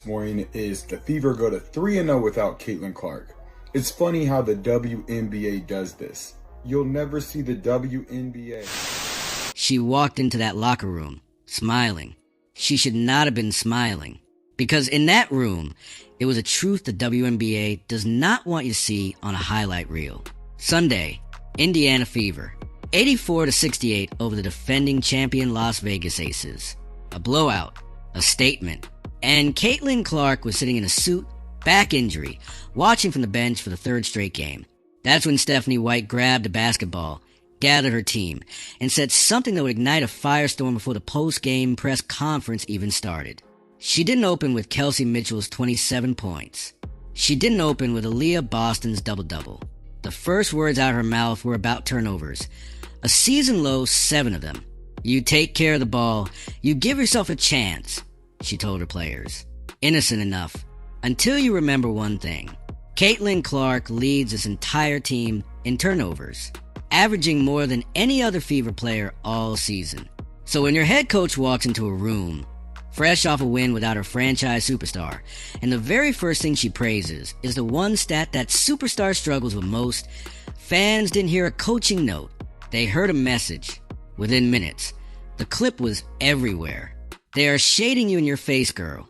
Morning is the Fever go to 3-0 without Caitlin Clark. It's funny how the WNBA does this. You'll never see the WNBA. She walked into that locker room, smiling. She should not have been smiling. Because in that room, it was a truth the WNBA does not want you to see on a highlight reel. Sunday, Indiana Fever, 84-68 over the defending champion Las Vegas Aces. A blowout, a statement. And Caitlin Clark was sitting in a suit, back injury, watching from the bench for the third straight game. That's when Stephanie White grabbed a basketball, gathered her team, and said something that would ignite a firestorm before the post-game press conference even started. She didn't open with Kelsey Mitchell's 27 points. She didn't open with Aaliyah Boston's double-double. The first words out of her mouth were about turnovers. A season-low 7 of them. You take care of the ball, you give yourself a chance, she told her players. Innocent enough. Until you remember one thing. Caitlin Clark leads this entire team in turnovers, averaging more than any other Fever player all season. So when your head coach walks into a room, fresh off a win without her franchise superstar, and the very first thing she praises is the one stat that superstar struggles with most, fans didn't hear a coaching note. They heard a message. Within minutes, the clip was everywhere. They are shading you in your face, girl.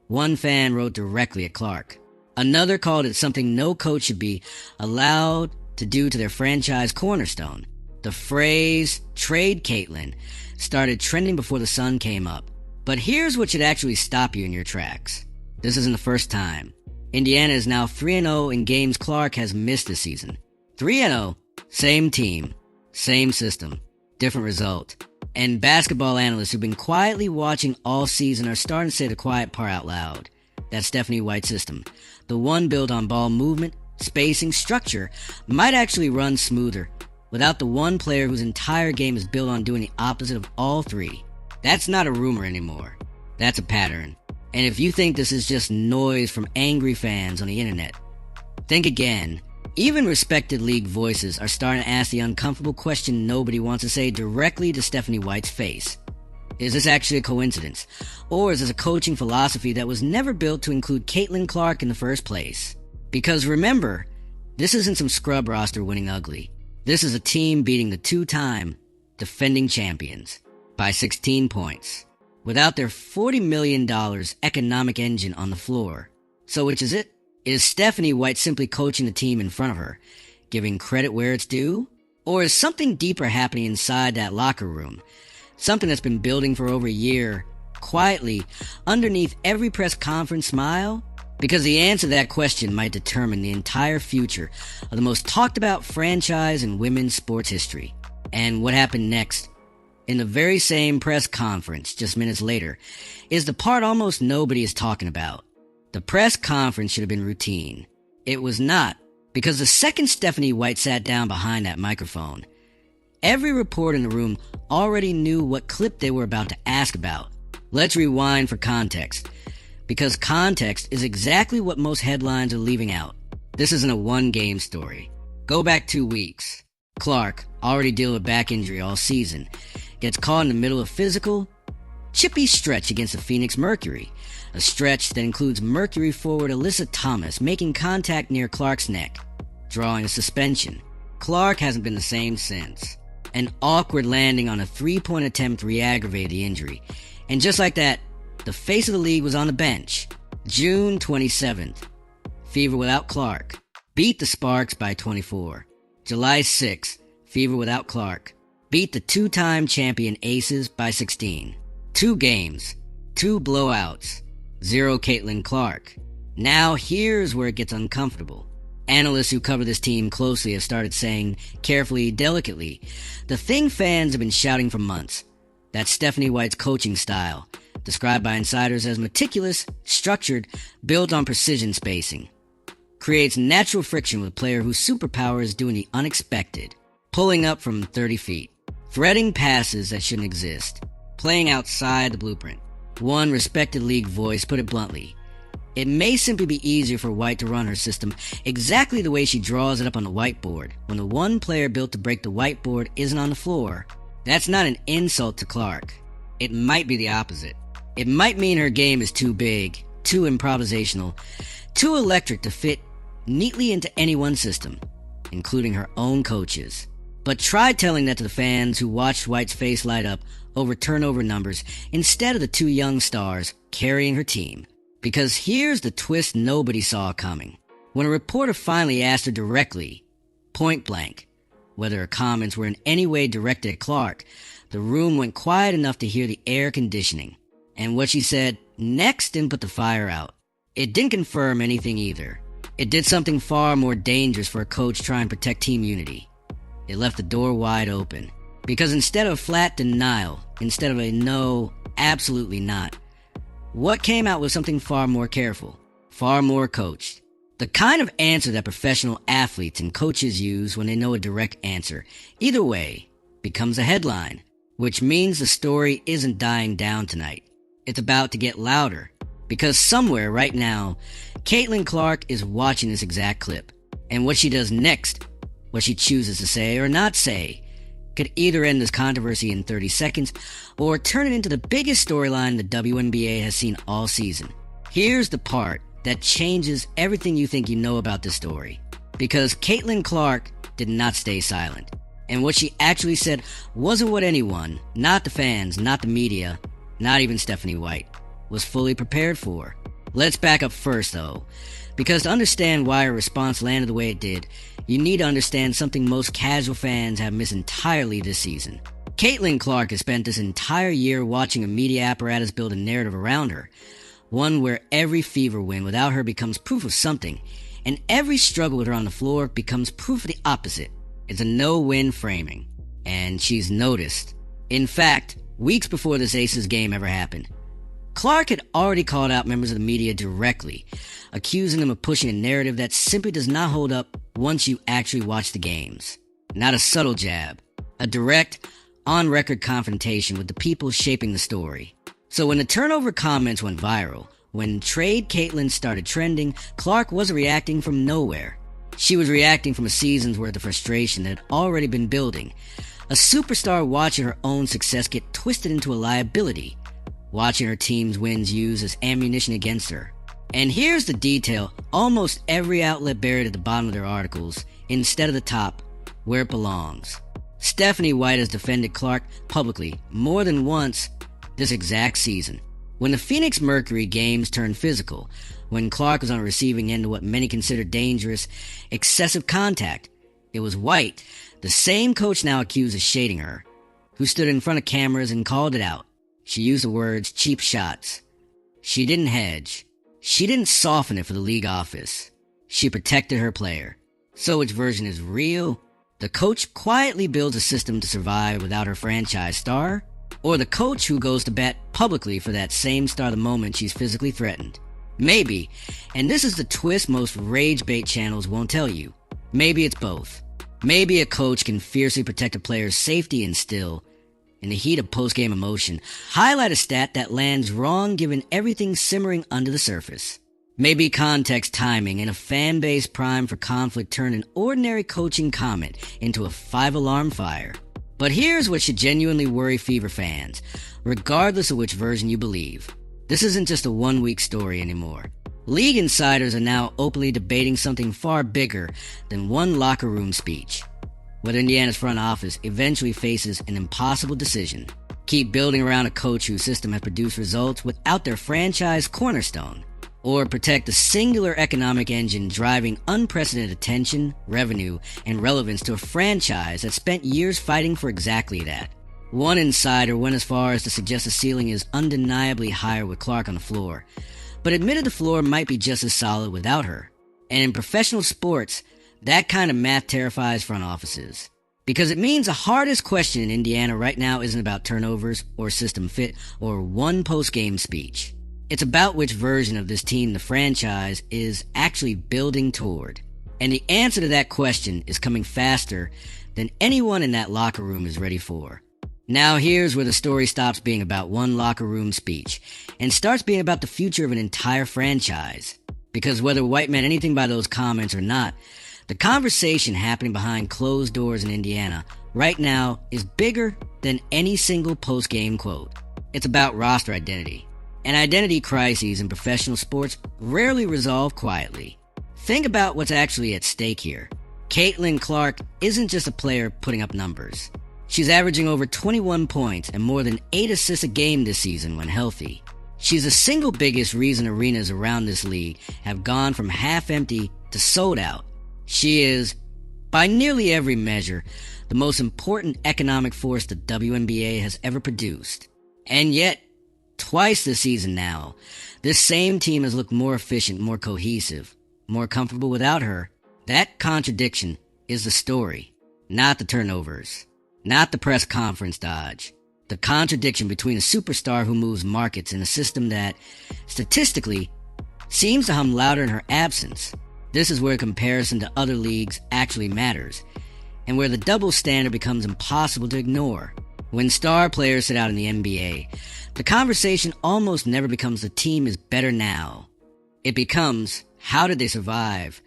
One fan wrote directly at Clark. Another called it something no coach should be allowed to do to their franchise cornerstone. The phrase, trade Caitlin, started trending before the sun came up. But here's what should actually stop you in your tracks. This isn't the first time. Indiana is now 3-0 in games Clark has missed this season. 3-0, same team, same system, different result. And basketball analysts who've been quietly watching all season are starting to say the quiet part out loud. That Stephanie White system, the one built on ball movement, spacing, structure, might actually run smoother without the one player whose entire game is built on doing the opposite of all three. That's not a rumor anymore. That's a pattern. And if you think this is just noise from angry fans on the internet, think again. Even respected league voices are starting to ask the uncomfortable question nobody wants to say directly to Stephanie White's face. Is this actually a coincidence? Or is this a coaching philosophy that was never built to include Caitlin Clark in the first place? Because remember, this isn't some scrub roster winning ugly. This is a team beating the two-time defending champions by 16 points, without their $40 million economic engine on the floor. So which is it? Is Stephanie White simply coaching the team in front of her, giving credit where it's due? Or is something deeper happening inside that locker room? Something that's been building for over a year, quietly, underneath every press conference smile? Because the answer to that question might determine the entire future of the most talked about franchise in women's sports history. And what happened next, in the very same press conference just minutes later, is the part almost nobody is talking about. The press conference should have been routine. It was not, because the second Stephanie White sat down behind that microphone, every reporter in the room already knew what clip they were about to ask about. Let's rewind for context, because context is exactly what most headlines are leaving out. This isn't a one-game story. Go back 2 weeks. Clark, already dealing with back injury all season, gets caught in the middle of physical, chippy stretch against the Phoenix Mercury. A stretch that includes Mercury forward Alyssa Thomas making contact near Clark's neck, drawing a suspension. Clark hasn't been the same since. An awkward landing on a three-point attempt re-aggravated the injury. And just like that, the face of the league was on the bench. June 27th. Fever without Clark. Beat the Sparks by 24. July 6th. Fever without Clark. Beat the two-time champion Aces by 16. 2 games. 2 blowouts. 0 Caitlin Clark. Now here's where it gets uncomfortable. Analysts who cover this team closely have started saying, carefully, delicately, the thing fans have been shouting for months. That's Stephanie White's coaching style, described by insiders as meticulous, structured, built on precision spacing. Creates natural friction with a player whose superpower is doing the unexpected, pulling up from 30 feet, threading passes that shouldn't exist, playing outside the blueprint. One respected league voice put it bluntly. It may simply be easier for White to run her system exactly the way she draws it up on the whiteboard when the one player built to break the whiteboard isn't on the floor. That's not an insult to Clark. It might be the opposite. It might mean her game is too big, too improvisational, too electric to fit neatly into any one system, including her own coaches. But try telling that to the fans who watched White's face light up over turnover numbers instead of the two young stars carrying her team. Because here's the twist nobody saw coming. When a reporter finally asked her directly, point blank, whether her comments were in any way directed at Clark, the room went quiet enough to hear the air conditioning. And what she said next didn't put the fire out. It didn't confirm anything either. It did something far more dangerous for a coach trying to protect team unity. It left the door wide open. Because instead of flat denial, instead of a no, absolutely not, what came out was something far more careful, far more coached. The kind of answer that professional athletes and coaches use when they know a direct answer, either way, becomes a headline, which means the story isn't dying down tonight. It's about to get louder. Because somewhere right now, Caitlin Clark is watching this exact clip. And what she does next, what she chooses to say or not say, could either end this controversy in 30 seconds or turn it into the biggest storyline the WNBA has seen all season. Here's the part that changes everything you think you know about this story. Because Caitlin Clark did not stay silent. And what she actually said wasn't what anyone, not the fans, not the media, not even Stephanie White, was fully prepared for. Let's back up first though, because to understand why her response landed the way it did, you need to understand something most casual fans have missed entirely this season. Caitlin Clark has spent this entire year watching a media apparatus build a narrative around her, one where every fever win without her becomes proof of something, and every struggle with her on the floor becomes proof of the opposite. It's a no-win framing, and she's noticed. In fact, weeks before this Aces game ever happened, Clark had already called out members of the media directly, accusing them of pushing a narrative that simply does not hold up once you actually watch the games. Not a subtle jab, a direct, on-record confrontation with the people shaping the story. So when the turnover comments went viral, when Trade Caitlin started trending, Clark wasn't reacting from nowhere. She was reacting from a season's worth of frustration that had already been building. A superstar watching her own success get twisted into a liability, watching her team's wins used as ammunition against her. And here's the detail almost every outlet buried at the bottom of their articles, instead of the top, where it belongs. Stephanie White has defended Clark publicly more than once this exact season. When the Phoenix Mercury games turned physical, when Clark was on the receiving end of what many consider dangerous, excessive contact, it was White, the same coach now accused of shading her, who stood in front of cameras and called it out. She used the words cheap shots. She didn't hedge. She didn't soften it for the league office. She protected her player. So which version is real? The coach quietly builds a system to survive without her franchise star? Or the coach who goes to bat publicly for that same star the moment she's physically threatened? Maybe, and this is the twist most rage bait channels won't tell you, maybe it's both. Maybe a coach can fiercely protect a player's safety and still, in the heat of post-game emotion, highlight a stat that lands wrong given everything simmering under the surface. Maybe context, timing, and a fan base primed for conflict turn an ordinary coaching comment into a 5-alarm fire. But here's what should genuinely worry Fever fans, regardless of which version you believe. This isn't just a one-week story anymore. League insiders are now openly debating something far bigger than one locker room speech. Whether Indiana's front office eventually faces an impossible decision. Keep building around a coach whose system has produced results without their franchise cornerstone. Or protect the singular economic engine driving unprecedented attention, revenue, and relevance to a franchise that spent years fighting for exactly that. One insider went as far as to suggest the ceiling is undeniably higher with Clark on the floor, but admitted the floor might be just as solid without her. And in professional sports, that kind of math terrifies front offices. Because it means the hardest question in Indiana right now isn't about turnovers or system fit or one post-game speech. It's about which version of this team the franchise is actually building toward. And the answer to that question is coming faster than anyone in that locker room is ready for. Now here's where the story stops being about one locker room speech and starts being about the future of an entire franchise. Because whether White meant anything by those comments or not, the conversation happening behind closed doors in Indiana right now is bigger than any single post-game quote. It's about roster identity. And identity crises in professional sports rarely resolve quietly. Think about what's actually at stake here. Caitlin Clark isn't just a player putting up numbers. She's averaging over 21 points and more than 8 assists a game this season when healthy. She's the single biggest reason arenas around this league have gone from half empty to sold out. She is, by nearly every measure, the most important economic force the WNBA has ever produced. And yet, twice this season now, this same team has looked more efficient, more cohesive, more comfortable without her. That contradiction is the story, not the turnovers, not the press conference dodge. The contradiction between a superstar who moves markets in a system that, statistically, seems to hum louder in her absence. This is where comparison to other leagues actually matters, and where the double standard becomes impossible to ignore. When star players sit out in the NBA, the conversation almost never becomes the team is better now. It becomes, how did they survive?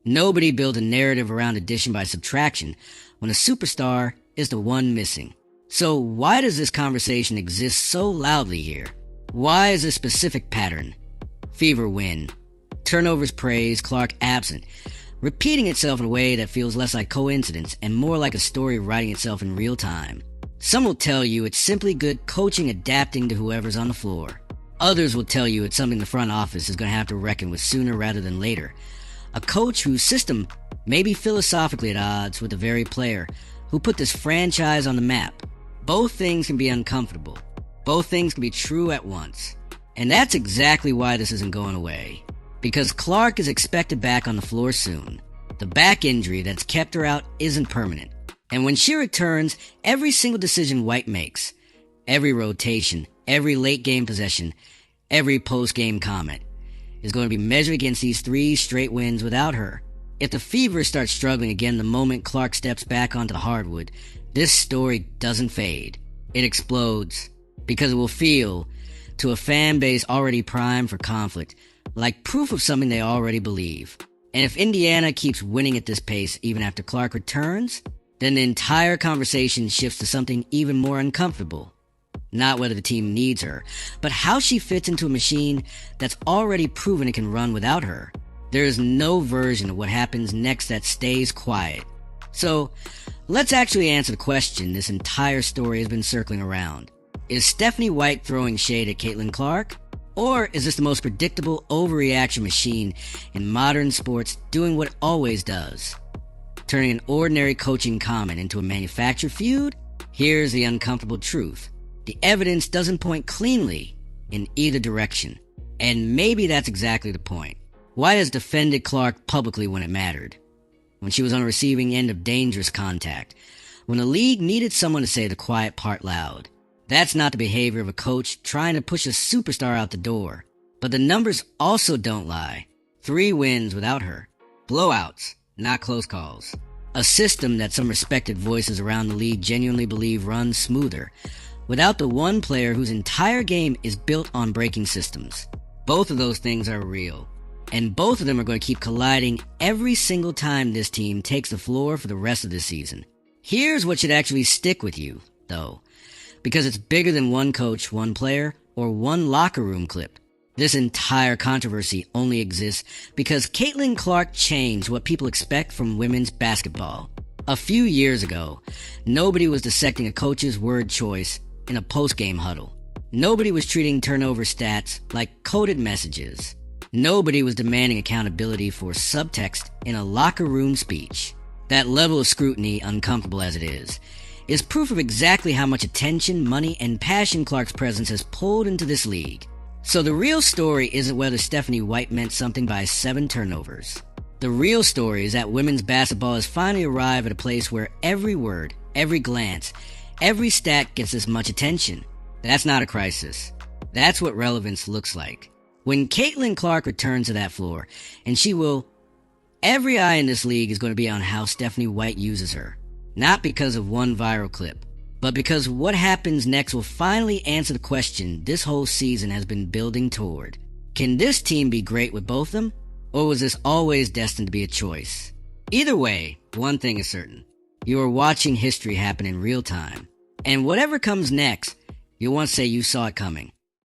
Nobody built a narrative around addition by subtraction when a superstar is the one missing. So why does this conversation exist so loudly here? Why is this specific pattern? Fever win. Turnovers praise, Clark absent. Repeating itself in a way that feels less like coincidence and more like a story writing itself in real time. Some will tell you it's simply good coaching adapting to whoever's on the floor. Others will tell you it's something the front office is going to have to reckon with sooner rather than later. A coach whose system may be philosophically at odds with the very player who put this franchise on the map. Both things can be uncomfortable. Both things can be true at once. And that's exactly why this isn't going away. Because Clark is expected back on the floor soon. The back injury that's kept her out isn't permanent. And when she returns, every single decision White makes, every rotation, every late game possession, every post-game comment, is going to be measured against these 3 straight wins without her. If the Fever starts struggling again the moment Clark steps back onto the hardwood, this story doesn't fade. It explodes. Because it will feel, to a fan base already primed for conflict, like proof of something they already believe. And if Indiana keeps winning at this pace even after Clark returns, then the entire conversation shifts to something even more uncomfortable. Not whether the team needs her, but how she fits into a machine that's already proven it can run without her. There is no version of what happens next that stays quiet. So, let's actually answer the question this entire story has been circling around. Is Stephanie White throwing shade at Caitlin Clark? Or is this the most predictable overreaction machine in modern sports doing what it always does? Turning an ordinary coaching comment into a manufactured feud? Here's the uncomfortable truth. The evidence doesn't point cleanly in either direction. And maybe that's exactly the point. White has defended Clark publicly when it mattered. When she was on the receiving end of dangerous contact. When the league needed someone to say the quiet part loud. That's not the behavior of a coach trying to push a superstar out the door. But the numbers also don't lie. 3 wins without her. Blowouts, not close calls. A system that some respected voices around the league genuinely believe runs smoother, without the one player whose entire game is built on breaking systems. Both of those things are real. And both of them are going to keep colliding every single time this team takes the floor for the rest of the season. Here's what should actually stick with you, though. Because it's bigger than one coach, one player, or one locker room clip. This entire controversy only exists because Caitlin Clark changed what people expect from women's basketball. A few years ago, nobody was dissecting a coach's word choice in a post-game huddle. Nobody was treating turnover stats like coded messages. Nobody was demanding accountability for subtext in a locker room speech. That level of scrutiny, uncomfortable as it is proof of exactly how much attention, money, and passion Clark's presence has pulled into this league. So the real story isn't whether Stephanie White meant something by 7 turnovers. The real story is that women's basketball has finally arrived at a place where every word, every glance, every stat gets as much attention. That's not a crisis. That's what relevance looks like. When Caitlin Clark returns to that floor, and she will, every eye in this league is going to be on how Stephanie White uses her. Not because of one viral clip, but because what happens next will finally answer the question this whole season has been building toward. Can this team be great with both of them? Or was this always destined to be a choice? Either way, one thing is certain. You are watching history happen in real time. And whatever comes next, you'll want to say you saw it coming.